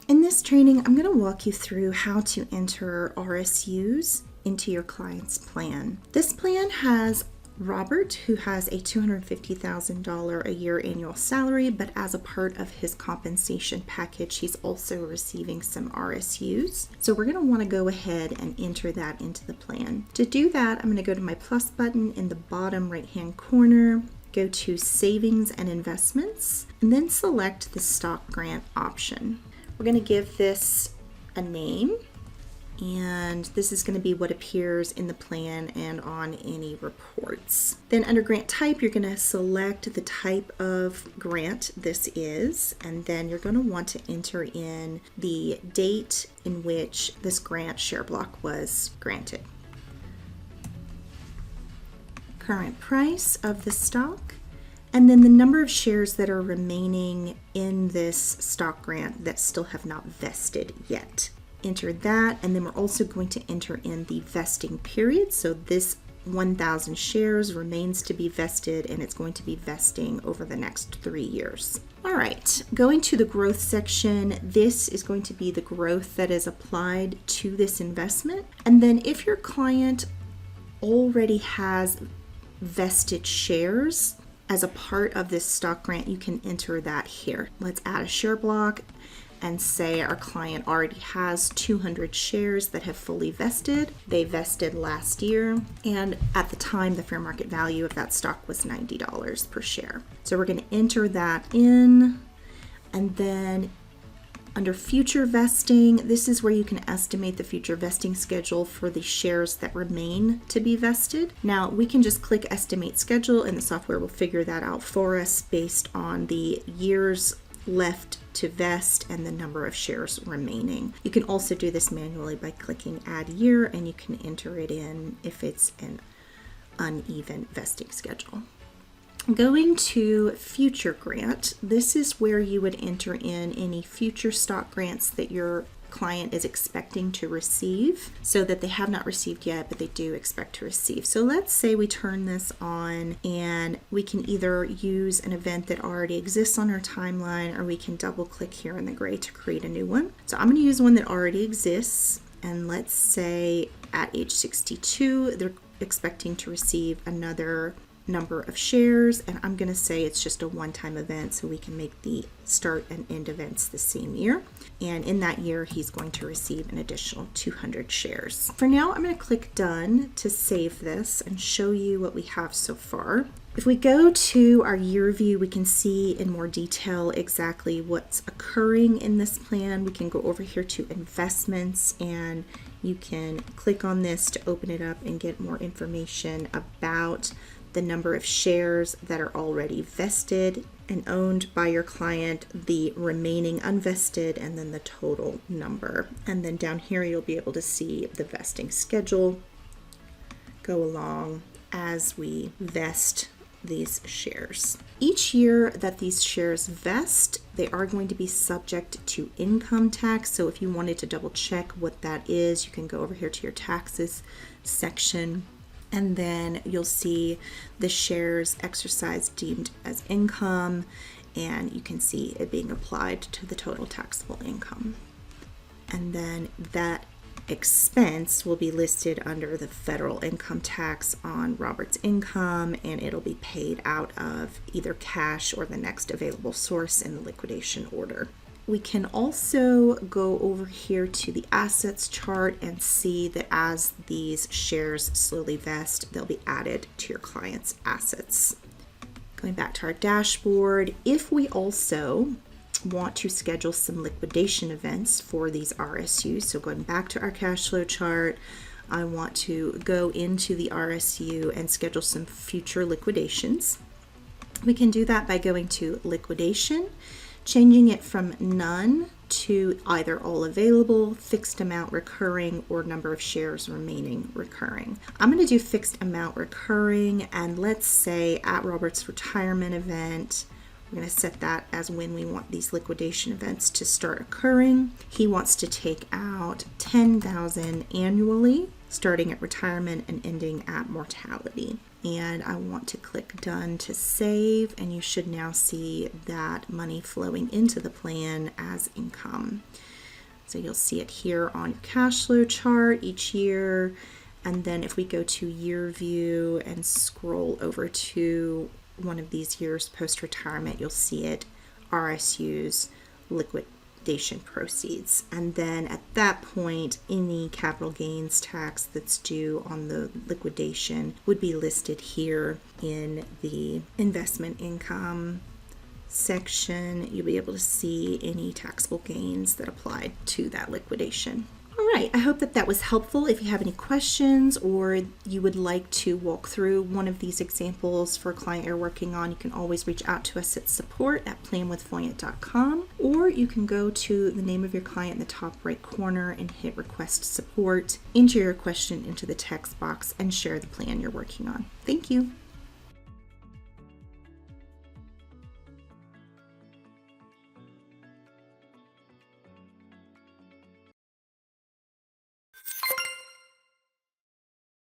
In this training, I'm going to walk you through how to enter RSUs into your client's plan. This plan has Robert, who has a $250,000 a year annual salary, but as a part of his compensation package, he's also receiving some RSUs. So we're going to want to go ahead and enter that into the plan. To do that, I'm going to go to my plus button in the bottom right-hand corner, go to Savings and Investments, and then select the Stock Grant option. We're going to give this a name, and this is going to be what appears in the plan and on any reports. Then under grant type, you're going to select the type of grant this is, and then you're going to want to enter in the date in which this grant share block was granted. Current price of the stock, and then the number of shares that are remaining in this stock grant that still have not vested yet. Enter that, and then we're also going to enter in the vesting period. So this 1,000 shares remains to be vested, and it's going to be vesting over the next 3 years. All right, going to the growth section, this is going to be the growth that is applied to this investment. And then if your client already has vested shares as a part of this stock grant, you can enter that here. Let's add a share block and say our client already has 200 shares that have fully vested. They vested last year, and at the time the fair market value of that stock was $90 per share. So we're going to enter that in, and then under future vesting, this is where you can estimate the future vesting schedule for the shares that remain to be vested. Now we can just click estimate schedule and the software will figure that out for us based on the years left to vest and the number of shares remaining. You can also do this manually by clicking add year, and you can enter it in if it's an uneven vesting schedule. Going to future grant, this is where you would enter in any future stock grants that your client is expecting to receive, so that they have not received yet, but they do expect to receive. So let's say we turn this on, and we can either use an event that already exists on our timeline, or we can double click here in the gray to create a new one. So I'm going to use one that already exists, and let's say at age 62, they're expecting to receive another number of shares, and I'm going to say it's just a one-time event, so we can make the start and end events the same year, and in that year he's going to receive an additional 200 shares. For now, I'm going to click done to save this and show you what we have so far. If we go to our year view, we can see in more detail exactly what's occurring in this plan. We can go over here to investments, and you can click on this to open it up and get more information about the number of shares that are already vested and owned by your client, the remaining unvested, and then the total number. And then down here you'll be able to see the vesting schedule go along as we vest these shares. Each year that these shares vest, they are going to be subject to income tax. So if you wanted to double check what that is, you can go over here to your taxes section, and then you'll see the shares exercised deemed as income, and you can see it being applied to the total taxable income. And then that expense will be listed under the federal income tax on Robert's income, and it'll be paid out of either cash or the next available source in the liquidation order. We can also go over here to the assets chart and see that as these shares slowly vest, they'll be added to your client's assets. Going back to our dashboard, if we also want to schedule some liquidation events for these RSUs, so going back to our cash flow chart, I want to go into the RSU and schedule some future liquidations. We can do that by going to liquidation, changing it from none to either all available, fixed amount recurring, or number of shares remaining recurring. I'm going to do fixed amount recurring, and let's say at Robert's retirement event, we're going to set that as when we want these liquidation events to start occurring. He wants to take out $10,000 annually, starting at retirement and ending at mortality. And I want to click done to save, and you should now see that money flowing into the plan as income. So you'll see it here on your cash flow chart each year. And then if we go to year view and scroll over to one of these years post-retirement, you'll see it, RSUs, liquidation proceeds. And then at that point, any capital gains tax that's due on the liquidation would be listed here in the investment income section. You'll be able to see any taxable gains that applied to that liquidation. All right, I hope that that was helpful. If you have any questions or you would like to walk through one of these examples for a client you're working on, you can always reach out to us at support@planwithvoyant.com, or you can go to the name of your client in the top right corner and hit request support, enter your question into the text box, and share the plan you're working on. Thank you.